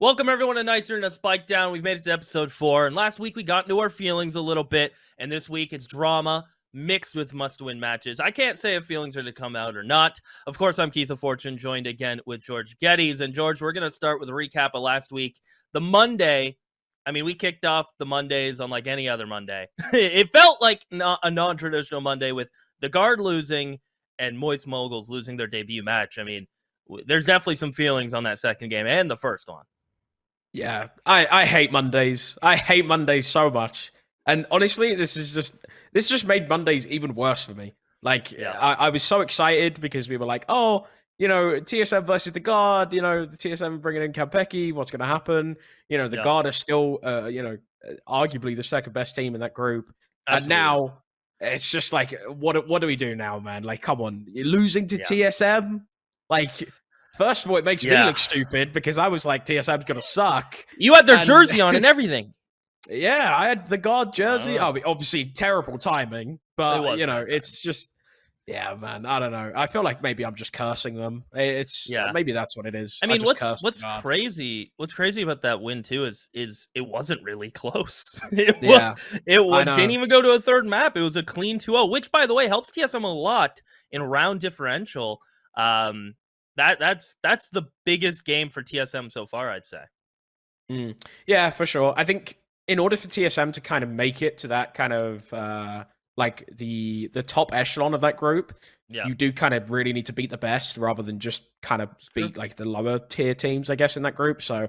Welcome everyone to Knightsarena Spike Down. We've made it to episode 4, and last week we got into our feelings a little bit, and this week it's drama mixed with must-win matches. I can't say if feelings are to come out or not. Of course, I'm Keith LaFortune, joined again with George Geddes. And George, we're going to start with a recap of last week. The Monday, we kicked off the Mondays unlike any other Monday. It felt like a non-traditional Monday with the Guard losing and Moguls losing their debut match. There's definitely some feelings on that second game and the first one. Yeah, I hate Mondays. I hate Mondays so much. And honestly, this just made Mondays even worse for me. I was so excited because we were like, oh, TSM versus the Guard, the TSM bringing in Kampeki, what's going to happen? The Guard are still, arguably the second best team in that group. Absolutely. And now it's just like, what do we do now, man? Like, come on, you're losing to TSM? First of all, it makes me look stupid because I was like, TSM's going to suck. You had their jersey on and everything. Yeah, I had the Guard jersey. Obviously, terrible timing. But, it's just, man, I don't know. I feel like maybe I'm just cursing them. Maybe that's what it is. What's crazy about that win, too, is it wasn't really close. It didn't even go to a third map. It was a clean 2-0, which, by the way, helps TSM a lot in round differential. That's the biggest game for TSM so far, I'd say. Yeah, for sure. I think in order for TSM to kind of make it to that kind of the top echelon of that group, you do kind of really need to beat the best rather than just kind of beat like the lower tier teams, I guess, in that group. So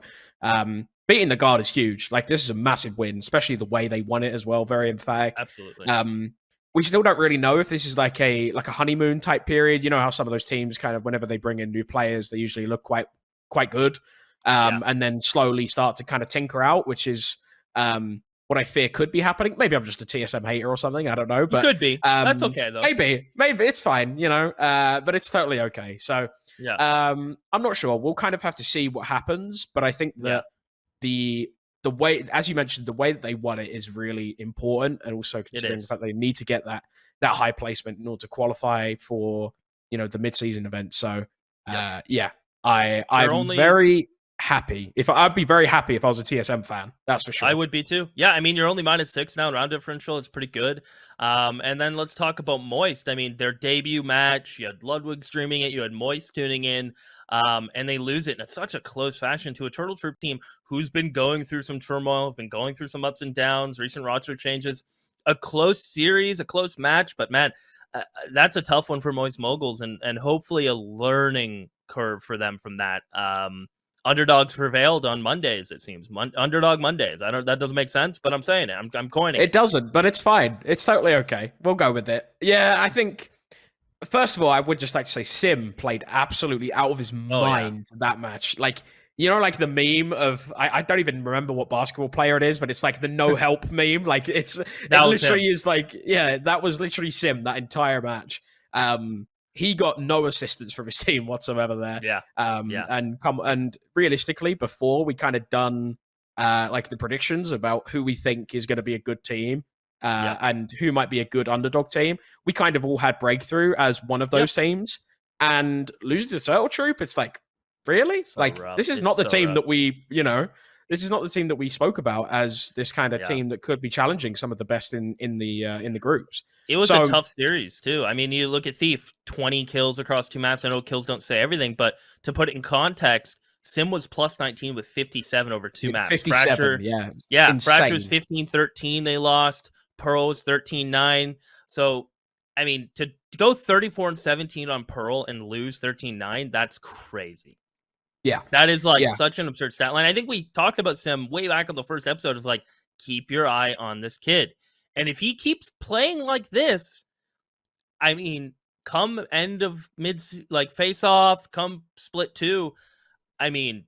beating the Guard is huge. Like, this is a massive win, especially the way they won it as well. Very emphatic. Absolutely. We still don't really know if this is like a honeymoon type period. You know how some of those teams kind of, whenever they bring in new players, they usually look quite good, and then slowly start to kind of tinker out, which is what I fear could be happening. Maybe I'm just a TSM hater or something. I don't know, but could be. That's okay though. Maybe it's fine. But it's totally okay. So I'm not sure. We'll kind of have to see what happens. But I think that the way, as you mentioned, the way that they won it is really important, and also considering the fact they need to get that high placement in order to qualify for the mid-season event. So I'm very happy. I'd be very happy if I was a TSM fan. That's for sure. I would be too. Yeah, you're only -6 now in round differential. It's pretty good. And then let's talk about Moist. Their debut match, you had Ludwig streaming it, you had Moist tuning in, and they lose it in such a close fashion to a Turtle Troop team who's been going through some turmoil, been going through some ups and downs, recent roster changes, a close series, a close match, but man, that's a tough one for Moist Moguls, and hopefully a learning curve for them from that. Underdogs prevailed on Mondays, it seems. Underdog Mondays. That doesn't make sense, but I'm saying it. I'm coining it. It doesn't, but it's fine. It's totally okay. We'll go with it. Yeah, I think, first of all, I would just like to say Sim played absolutely out of his mind that match. Like, like the meme of, I don't even remember what basketball player it is, but it's like the no help meme. Like, it literally is like, that was literally Sim that entire match. He got no assistance from his team whatsoever there. And realistically, before we kind of done like the predictions about who we think is going to be a good team and who might be a good underdog team, we kind of all had Breakthrough as one of those teams. And losing to Turtle Troop, it's like, really? This is not the team that we, this is not the team that we spoke about as this kind of team that could be challenging some of the best in the groups. It was a tough series too. You look at Thief, 20 kills across 2 maps. I know kills don't say everything, but to put it in context, Sim was +19 with 57 over 2 maps. 57, Fracture, insane. Fracture was 15-13. They lost. Pearl was 13-9. So, to go 34-17 on Pearl and lose 13-9, that's crazy. Yeah. That is such an absurd stat line. I think we talked about Sim way back on the first episode of keep your eye on this kid. And if he keeps playing like this, come end of face off, come split 2, and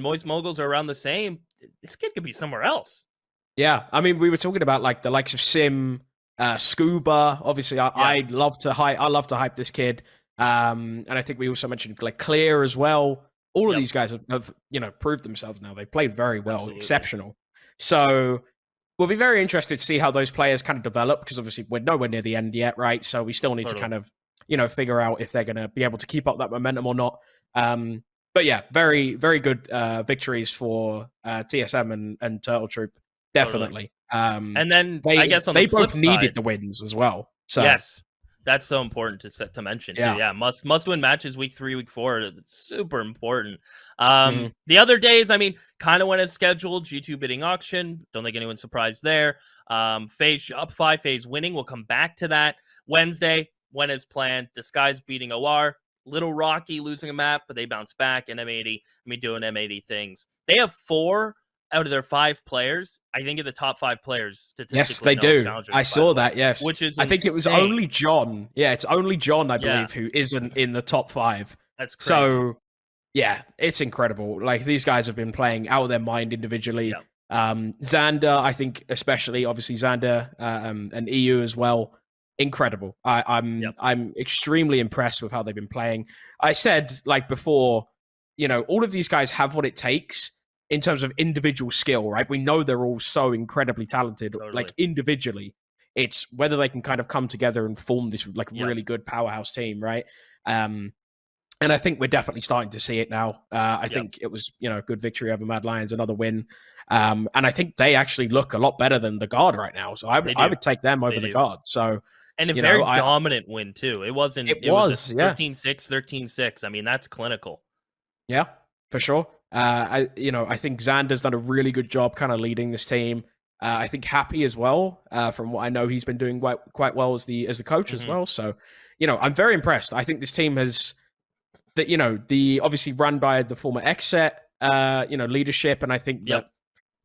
Moist Moguls are around the same, this kid could be somewhere else. Yeah. We were talking about the likes of Sim, Scuba. Obviously, I love to hype this kid. And I think we also mentioned Clear as well. All of these guys have proved themselves now. They played very well, Absolutely. Exceptional. So we'll be very interested to see how those players kind of develop, because obviously we're nowhere near the end yet, right? So we still need to kind of, figure out if they're going to be able to keep up that momentum or not. But but yeah, very, very good victories for TSM and Turtle Troop. Definitely. And then I They guess on the they flip both needed side, the wins as well. So yes, that's so important to mention too. yeah. Yeah, must win matches week 3, week 4. It's super important. Mhm. The other days, I mean, kind of went as scheduled. G2 bidding auction. Don't think anyone's surprised there. Faze Shopify, Faze winning. We'll come back to that. Wednesday went as planned. Disguise beating OR. Little rocky losing a map, but they bounce back. And M80, doing M80 things. They have 4 out of their 5 players, I think, in the top 5 players Yes, statistically they in all do. challengers, I by the saw way, that, yes. which is I think it was insane. only John. Yeah, it's only John, I Yeah, believe, who isn't in the top 5. that's crazy. So, yeah, it's incredible. Like, these guys have been playing out of their mind individually. Yeah, Xander, I think, especially, obviously Xander and EU as well, incredible. yep, I'm extremely impressed with how they've been playing. I said, like, before, all of these guys have what it takes in terms of individual skill, right? We know they're all so incredibly talented, like totally. individually. It's whether they can kind of come together and form this like Yep, really good powerhouse team, right? And I think we're definitely starting to see it now. I yep, think it was, a good victory over Mad Lions, another win. And I think they actually look a lot better than the Guard right now. So they I do. would take them They over the do. Guard. So, And a very I dominant win too. It wasn't it it was a was, yeah. 13-6, 13-6. I mean, that's clinical. Yeah, for sure. I think Xander's done a really good job kind of leading this team. I think Happy as well. From what I know, he's been doing quite well as the coach as Mhm. well. So, I'm very impressed. I think this team has that the obviously run by the former XSET, leadership, and Yep.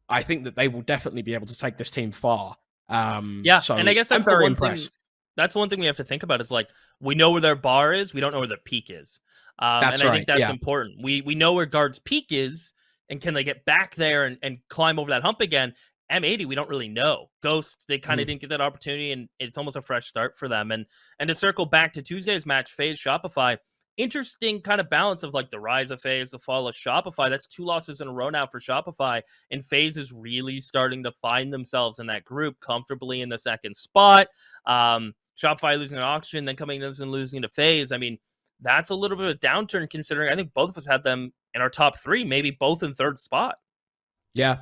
I think that they will definitely be able to take this team far. Yeah, and I So guess I'm very impressed. that's the one thing we have to think about is, like, we know where their bar is, we don't know where their peak is. And That's I think right. that's Yeah. important. We know where Guard's peak is, and can they get back there and climb over that hump again? M80, we don't really know. Ghost, they kind of Mhm. didn't get that opportunity, and it's almost a fresh start for them. And to circle back to Tuesday's match, Faze Shopify, interesting kind of balance of, like, the rise of Faze, the fall of Shopify. That's 2 losses in a row now for Shopify, and Faze is really starting to find themselves in that group comfortably in the second spot. Shopify losing an auction, then coming in and losing to Faze. I mean, that's a little bit of a downturn considering I think both of us had them in our top 3, maybe both in 3rd spot. Yeah.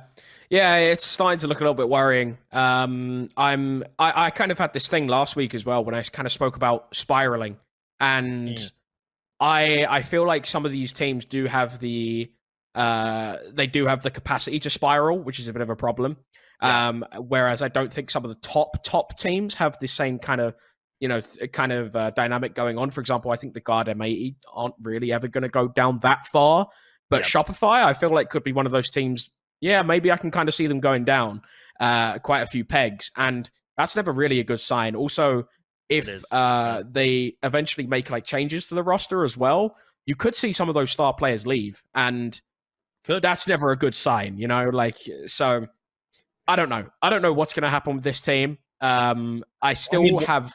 Yeah, it's starting to look a little bit worrying. I kind of had this thing last week as well when I kind of spoke about spiraling, and Mm, I feel like some of these teams do have they do have the capacity to spiral, which is a bit of a problem. yeah, Whereas I don't think some of the top teams have the same kind of dynamic going on. For example, I think the Guard M80 aren't really ever going to go down that far, but yeah, Shopify I feel like could be one of those teams. Yeah, maybe I can kind of see them going down quite a few pegs, and that's never really a good sign. Also, it if is. Yeah, they eventually make like changes to the roster as well, you could see some of those star players leave, and could. that's never a good sign, like. So I don't know. I don't know what's going to happen with this team. I I mean, still have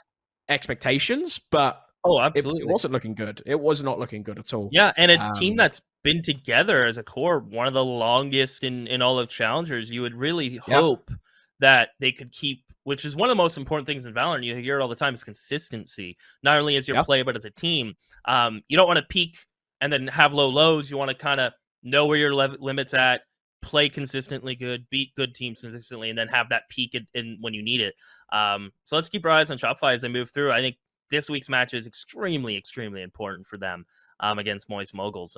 expectations, but oh, it absolutely. wasn't looking good. It was not looking good at all. Yeah, and a team Um, that's been together as a core, one of the longest in all of challengers, you would really yeah, hope that they could keep, which is one of the most important things in Valorant. You hear it all the time, is consistency, not only as your yeah, play but as a team. You don't want to peak and then have low lows. You want to kind of know where your limits at, play consistently good, beat good teams consistently, and then have that peak in when you need it. So let's keep our eyes on Shopify as they move through. I think this week's match is extremely, extremely important for them against Moguls.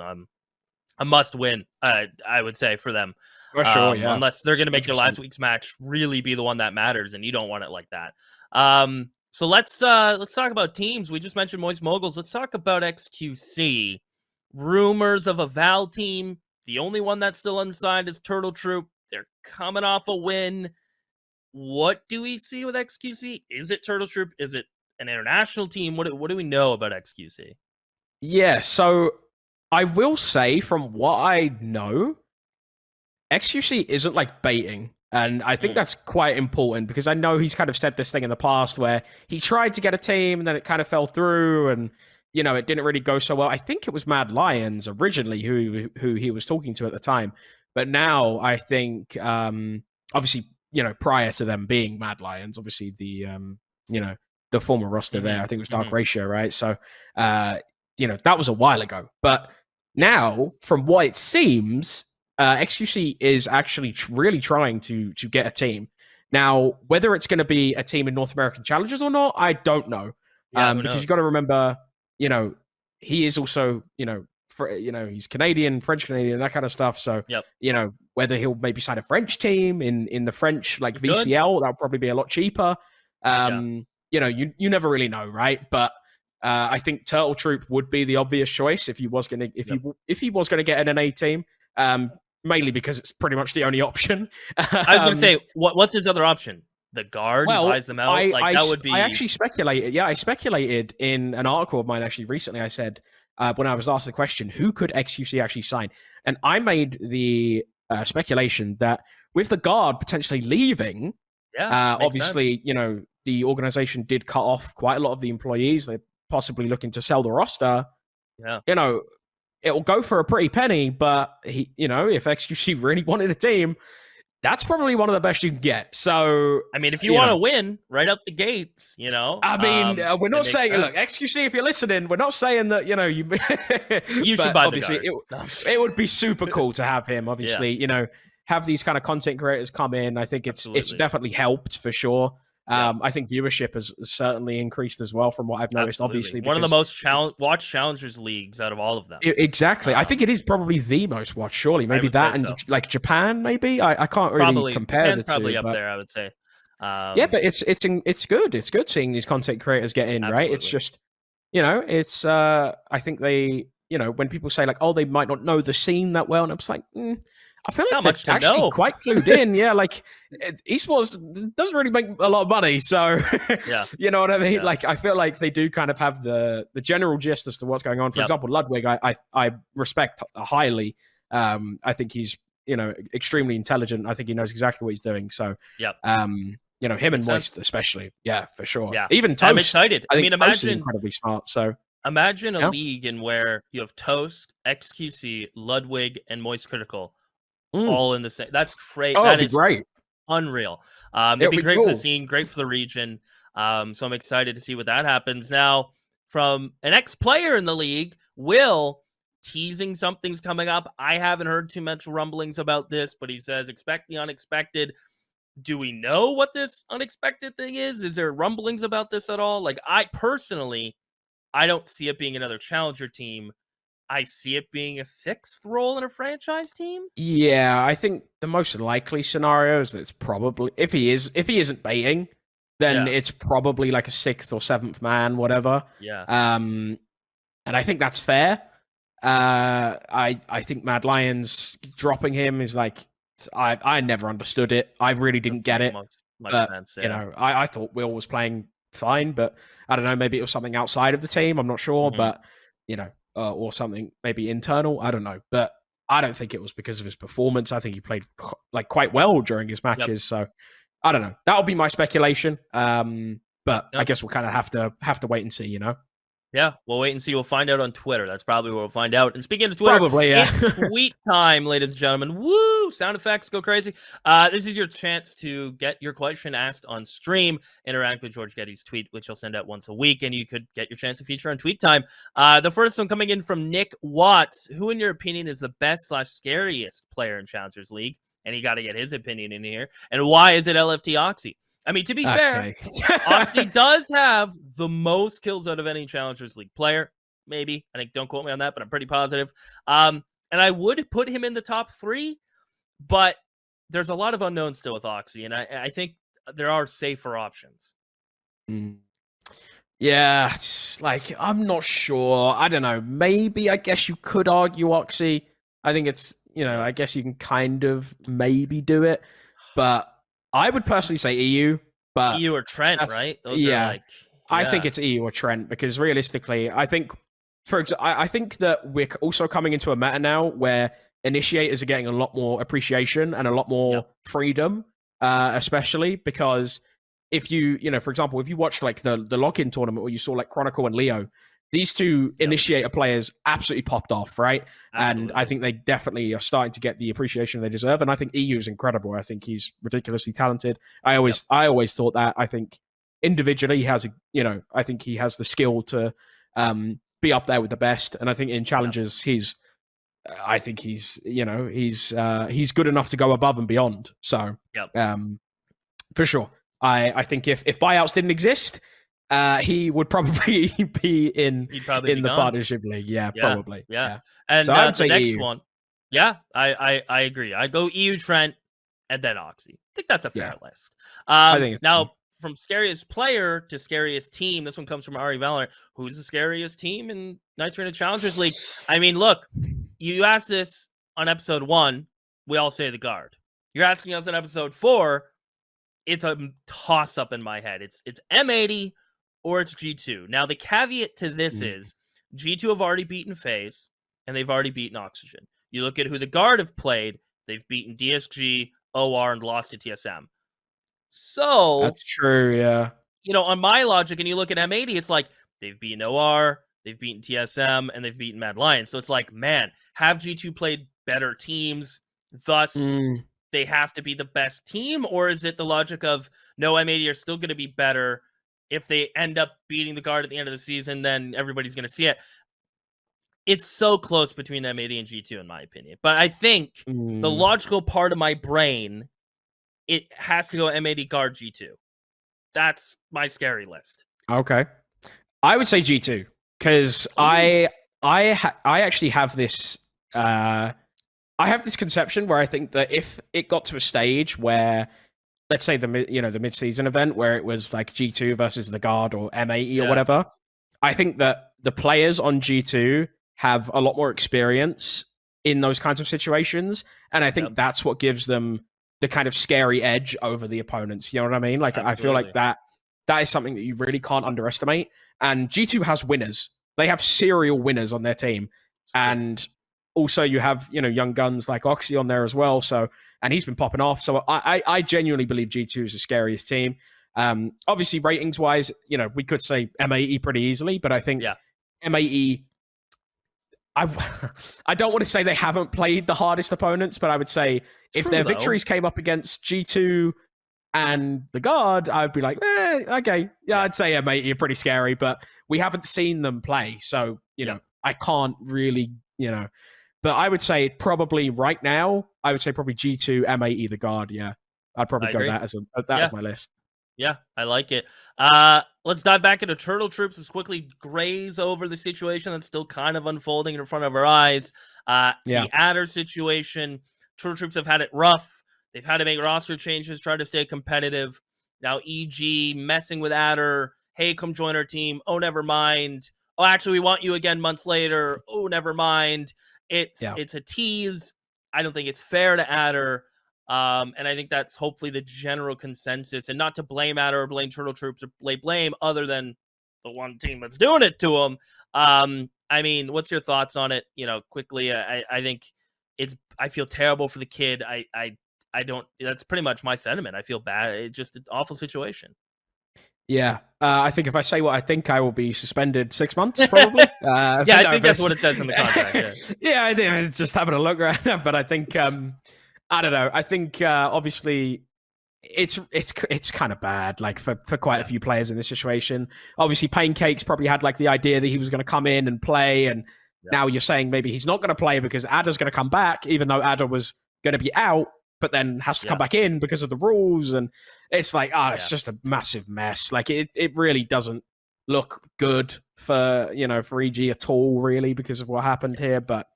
A must win, I would say, for them, for sure. Yeah, unless they're going to make their 100%. last week's match really be the one that matters, and you don't want it like that. So let's talk about teams. We just mentioned Moguls. Let's talk about XQC. Rumors of a Val team. The only one that's still unsigned is Turtle Troop. They're coming off a win. What do we see with XQC? Is it Turtle Troop? Is it an international team? What do we know about XQC? Yeah. So I will say, from what I know, XQC isn't like baiting. And I think Mm, that's quite important because I know he's kind of said this thing in the past where he tried to get a team and then it kind of fell through and it didn't really go so well. I think it was Mad Lions originally who he was talking to at the time. But now I think obviously, prior to them being Mad Lions, obviously you know, the former roster there, mhm, I think it was Dark mhm. Ratio, right? So that was a while ago. But Now, from what it seems, XQC is actually really trying to get a team. Now, whether it's going to be a team in North American Challengers or not, I don't know. Yeah, who Because knows? you got to remember, he is also, he's Canadian, French Canadian, that kind of stuff. So, Yep. Whether he'll maybe sign a French team in the French like He could. VCL, that'll probably be a lot cheaper. You never really know, right? But I think Turtle Troop would be the obvious choice if he was going to if he was going to get an NA team. Mainly because it's pretty much the only option. I was going to say, what's his other option? The Guard buys them out. That would be. I actually speculated. Yeah, I speculated in an article of mine actually recently. I said when I was asked the question, who could XQC actually sign, and I made the speculation that with the Guard potentially leaving, obviously sense. The organization did cut off quite a lot of the employees. They're possibly looking to sell the roster. Yeah. It'll go for a pretty penny, but if XQC really wanted a team, that's probably one of the best you can get. So, I mean, if you want to win right out the gates, we're not saying, sense. Look, XQC, if you're listening, we're not saying that, you should buy obviously the Guard. It would be super cool to have him, obviously, have these kind of content creators come in. I think it's definitely helped for sure. I think viewership has certainly increased as well from what I've noticed. Absolutely. Obviously, one of the most watched challengers leagues out of all of them. Exactly. I think it is probably the most watched. Surely, maybe that and like Japan. Maybe I can't really compare Japan's the two. Probably up there, I would say. But it's good. It's good seeing these content creators get in. Absolutely. Right. It's just it's I think they when people say like, oh, they might not know the scene that well, and I'm just like. I feel like they're actually quite clued in. Yeah, like esports doesn't really make a lot of money, so you know what I mean. Yeah. Like I feel like they do kind of have the general gist as to what's going on. For example, Ludwig, I respect highly. I think he's extremely intelligent. I think he knows exactly what he's doing. So him and Moist especially, for sure. Yeah, even Toast. I'm excited. I mean, imagine Toast is incredibly smart. So imagine a league in where you have Toast, XQC, Ludwig, and Moist Critical. All in the same. That's great. Oh, that is great. Unreal. It'd be great for the scene, great for the region. So I'm excited to see what that happens. Now, from an ex-player in the league, Will, teasing something's coming up. I haven't heard too much rumblings about this, but he says, expect the unexpected. Do we know what this unexpected thing is? Is there rumblings about this at all? Like, I don't see it being another challenger team. I see it being a 6th role in a franchise team. Yeah, I think the most likely scenario is that it's probably if he isn't baiting, then it's probably like a 6th or 7th man, whatever. Yeah. And I think that's fair. I think Mad Lions dropping him is like I never understood it. I really didn't get it. Much sense, yeah. I thought Will was playing fine, but I don't know. Maybe it was something outside of the team. I'm not sure, but or something maybe internal. I don't know, but I don't think it was because of his performance. I think he played like quite well during his matches. So I don't know. That'll be my speculation. But I guess we'll kind of have to wait and see. Yeah, we'll wait and see. We'll find out on Twitter. That's probably where we'll find out. And speaking of Twitter, it's tweet time, ladies and gentlemen. Woo! Sound effects go crazy. This is your chance to get your question asked on stream. Interact with George Geddes' tweet, which he'll send out once a week, and you could get your chance to feature on Tweet Time. The first one coming in from Nick Watts. Who, in your opinion, is the best/scariest player in Challengers League? And he got to get his opinion in here. And why is it LFT Oxy? I mean, to be fair, Oxy does have the most kills out of any Challengers League player. Maybe. I think, don't quote me on that, but I'm pretty positive. And I would put him in the top 3, but there's a lot of unknowns still with Oxy, and I think there are safer options. Yeah, it's like, I'm not sure. I don't know. Maybe, I guess you could argue Oxy. I think it's, I guess you can kind of maybe do it, but I would personally say EU, but EU or Trent, right? Those are I think it's EU or Trent because realistically, I think, I think that we're also coming into a meta now where initiators are getting a lot more appreciation and a lot more freedom, especially because if you, for example, if you watch like the lock-in tournament where you saw like Chronicle and Leo, these two initiator players absolutely popped off, right? Absolutely. And I think they definitely are starting to get the appreciation they deserve. And I think EU is incredible. I think he's ridiculously talented. I always thought that. I think individually he has I think he has the skill to be up there with the best. And I think in challenges he's I think he's good enough to go above and beyond. So for sure, I think if buyouts didn't exist, he would probably be in the gone. partnership league. Yeah, probably. Yeah. And So I would say the next EU. one, I agree. I go EU Trent and then Oxy. I think that's a fair list. I think it's now from scariest player to scariest team, this one comes from Ari Valorant. Who's the scariest team in Knightsarena Challengers League? I mean, look, you asked this on episode 1, we all say the Guard. You're asking us on episode 4, it's a toss-up in my head. It's M80 or it's G2. Now, the caveat to this is G2 have already beaten Faze, and they've already beaten Oxygen. You look at who the Guard have played, they've beaten DSG, OR, and lost to TSM. So that's true, yeah. On my logic, and you look at M80, it's like they've beaten OR, they've beaten TSM, and they've beaten Mad Lions. So it's like, man, have G2 played better teams, thus they have to be the best team? Or is it the logic of, no, M80 are still going to be better? If they end up beating the Guard at the end of the season, then everybody's going to see it. It's so close between M80 and G2, in my opinion. But I think the logical part of my brain, it has to go M80 Guard G2. That's my scary list. Okay. I would say G2, because I actually have this conception where I think that if it got to a stage where, let's say the mid-season event where it was like G2 versus the Guard or M80 or whatever, I think that the players on G2 have a lot more experience in those kinds of situations, and I think that's what gives them the kind of scary edge over the opponents. You know what I mean? Like, absolutely. I feel like that is something that you really can't underestimate. And G2 has winners; they have serial winners on their team, and also you have young guns like Oxy on there as well. So, and he's been popping off. So I genuinely believe G2 is the scariest team. Obviously, ratings wise, we could say M80 pretty easily, but I think M80. I don't want to say they haven't played the hardest opponents, but I would say if their victories came up against G2 and the Guard, I'd be like, okay, I'd say M80 are pretty scary, but we haven't seen them play, so I can't really, But I would say probably right now, I would say probably G2, M80, the Guard. Yeah, I'd probably go that as my list. Yeah, I like it. Let's dive back into Turtle Troops. Let's quickly graze over the situation that's still kind of unfolding in front of our eyes. The Adder situation. Turtle Troops have had it rough. They've had to make roster changes, try to stay competitive. Now EG messing with Adder. Hey, come join our team. Oh, never mind. Oh, actually, we want you again months later. Oh, never mind. It's a tease. I don't think it's fair to Adder. And I think that's hopefully the general consensus, and not to blame Adder or blame Turtle Troops or blame other than the one team that's doing it to them. I mean, what's your thoughts on it? Quickly, I think I feel terrible for the kid. I don't, that's pretty much my sentiment. I feel bad. It's just an awful situation. Yeah. I think if I say what I think, I will be suspended 6 months, probably. I think that's what it says in the contract. Yeah, I think I'm just having a look right now, but I think, I don't know. I think obviously it's kind of bad, like for quite a few players in this situation. Obviously, Pancakes probably had like the idea that he was going to come in and play, and now you're saying maybe he's not going to play because Adder's going to come back, even though Adder was going to be out, but then has to come back in because of the rules, and it's like it's just a massive mess. Like it really doesn't look good for for EG at all, really, because of what happened here. But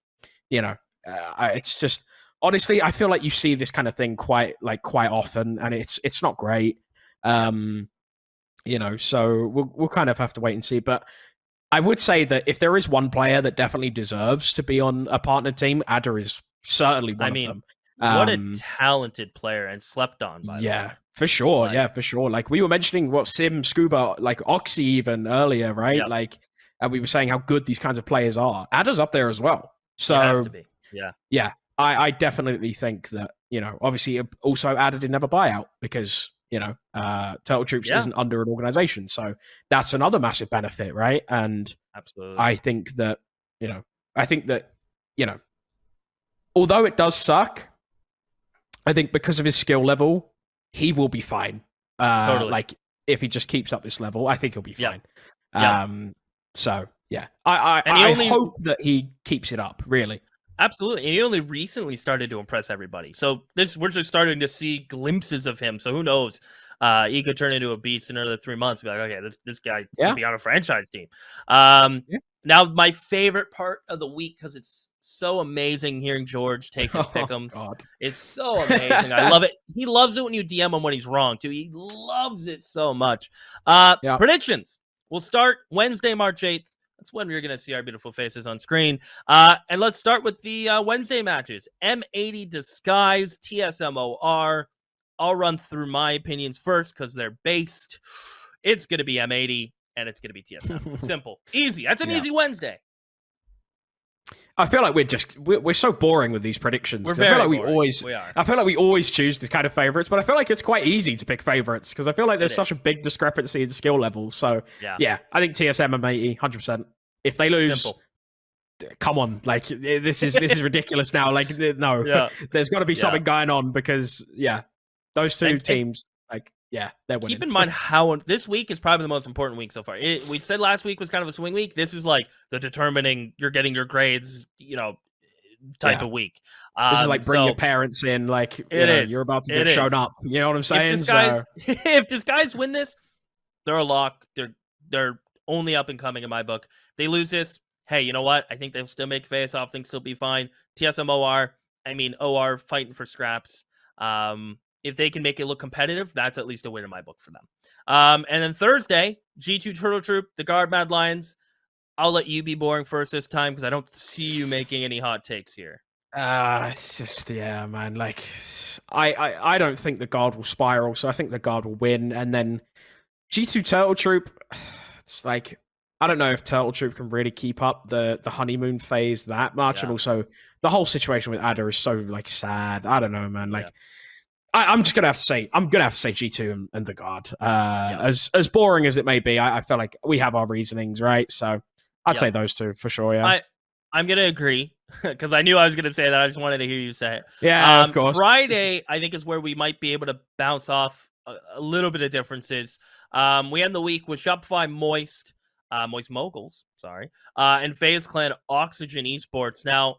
it's just. Honestly, I feel like you see this kind of thing quite often, and it's not great. So we'll kind of have to wait and see. But I would say that if there is one player that definitely deserves to be on a partner team, Adder is certainly one of them. What a talented player, and slept on by the way. For sure. For sure. Like we were mentioning what Sim, Scuba, like Oxy even earlier, right? Yep. Like, and we were saying how good these kinds of players are. Adder's up there as well. So it has to be. Yeah. I definitely think that, obviously also added another buyout because, Turtle Troops isn't under an organization. So that's another massive benefit, right? And absolutely, I think that, although it does suck, I think because of his skill level, he will be fine. Totally. Like if he just keeps up this level, I think he'll be fine. So yeah, I hope that he keeps it up, really. Absolutely. And he only recently started to impress everybody. So we're just starting to see glimpses of him. So who knows? He could turn into a beast in another 3 months. Be like, okay, this guy could be on a franchise team. Yeah. Now, my favorite part of the week, because it's so amazing hearing George take his pick'ems. God. It's so amazing. I love it. He loves it when you DM him when he's wrong, too. He loves it so much. Predictions. We'll start Wednesday, March 8th. That's when we're going to see our beautiful faces on screen. And let's start with the Wednesday matches. M80 Disguise, TSMOR. I'll run through my opinions first because they're based. It's going to be M80 and it's going to be TSM. Simple. Easy. That's an easy Wednesday. I feel like we're so boring with these predictions. We're very boring. I feel like we always choose the kind of favorites, but I feel like it's quite easy to pick favorites because I feel like there's such a big discrepancy in the skill level. So yeah, I think TSM M80 100%. If they lose, come on, like this is ridiculous now. Like no, there's got to be something going on because those two teams they're winning. Keep in mind how this week is probably the most important week so far. We said last week was kind of a swing week. This is like the determining you're getting your grades, type of week. This is like bring your parents in, like you're about to get shown up. You know what I'm saying? If Disguise win this, they're a lock. They're only up and coming in my book. They lose this, hey, you know what? I think they'll still make face off. Things still be fine. TSM OR fighting for scraps. If they can make it look competitive, that's at least a win in my book for them. And then Thursday, G2 Turtle Troop, the Guard Mad Lions. I'll let you be boring first this time because I don't see you making any hot takes here. It's just man. Like I don't think the Guard will spiral, so I think the Guard will win. And then G2 Turtle Troop, it's like I don't know if Turtle Troop can really keep up the honeymoon phase that much, and also the whole situation with Ada is so like sad. I don't know, man. Like. I'm just gonna have to say G2 and the Guard. As boring as it may be, I feel like we have our reasonings, right? So I'd say those two for sure. Yeah, I'm gonna agree because I knew I was gonna say that. I just wanted to hear you say it. Yeah, of course. Friday, I think, is where we might be able to bounce off a little bit of differences. We end the week with Shopify Moist Moguls, and Faze Clan Oxygen Esports. Now,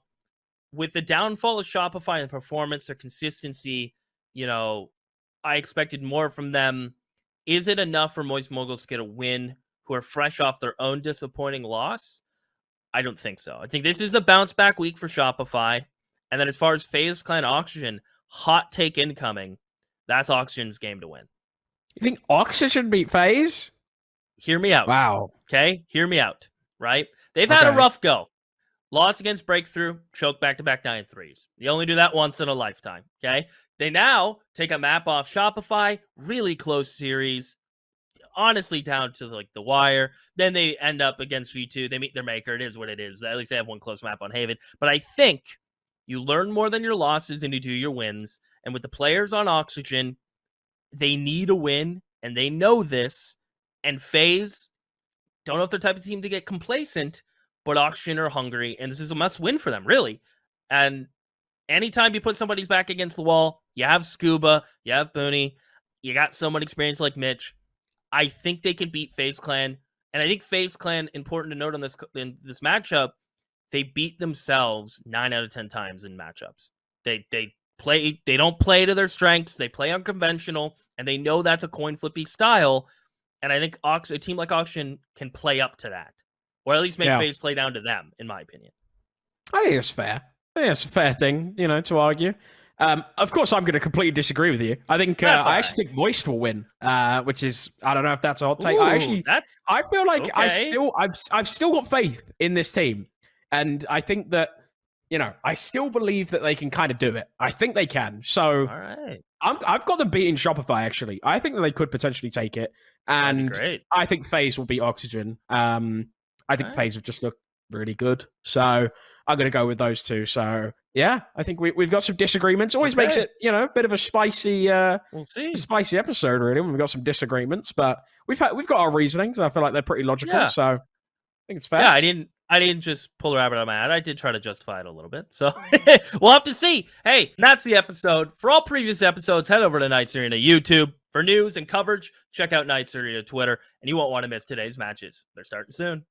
with the downfall of Shopify and performance or consistency. I expected more from them. Is it enough for Moist Moguls to get a win who are fresh off their own disappointing loss? I don't think so. I think this is a bounce back week for Shopify. And then as far as FaZe Clan Oxygen, hot take incoming. That's Oxygen's game to win. You think Oxygen beat FaZe? Hear me out. Wow. Okay? Hear me out. Right? They've had a rough go. Loss against Breakthrough, choke back-to-back 9-3s. You only do that once in a lifetime, okay? They now take a map off Shopify, really close series, honestly down to like the wire. Then they end up against G2. They meet their maker. It is what it is. At least they have one close map on Haven. But I think you learn more than your losses and you do your wins. And with the players on Oxygen, they need a win, and they know this. And FaZe, don't know if they're the type of team to get complacent, but Oxygen are hungry, and this is a must-win for them, really. And anytime you put somebody's back against the wall, you have Scuba, you have Booney, you got someone experienced like Mitch. I think they can beat FaZe Clan, and I think FaZe Clan, important to note on this matchup, they beat themselves 9 out of 10 times in matchups. They don't play to their strengths, they play unconventional, and they know that's a coin flippy style. And I think a team like Oxygen can play up to that. Or at least make FaZe play down to them, in my opinion. I think it's fair. I think it's a fair thing, to argue. Of course, I'm going to completely disagree with you. I think I actually think Moist will win, which is I don't know if that's a hot take. I feel like I've still got faith in this team, and I think that I still believe that they can kind of do it. I think they can. So all right. I've got them beating Shopify. Actually, I think that they could potentially take it, and I think FaZe will beat Oxygen. I think FaZe have just looked really good. So I'm going to go with those two. So, yeah, I think we've got some disagreements. Always makes it, a bit of a spicy spicy episode, really, when we've got some disagreements. But we've got our reasonings. I feel like they're pretty logical. Yeah. So I think it's fair. Yeah, I didn't just pull the rabbit out of my hat. I did try to justify it a little bit. So we'll have to see. Hey, that's the episode. For all previous episodes, head over to Knightsarena YouTube. For news and coverage, check out Knightsarena Twitter. And you won't want to miss today's matches. They're starting soon.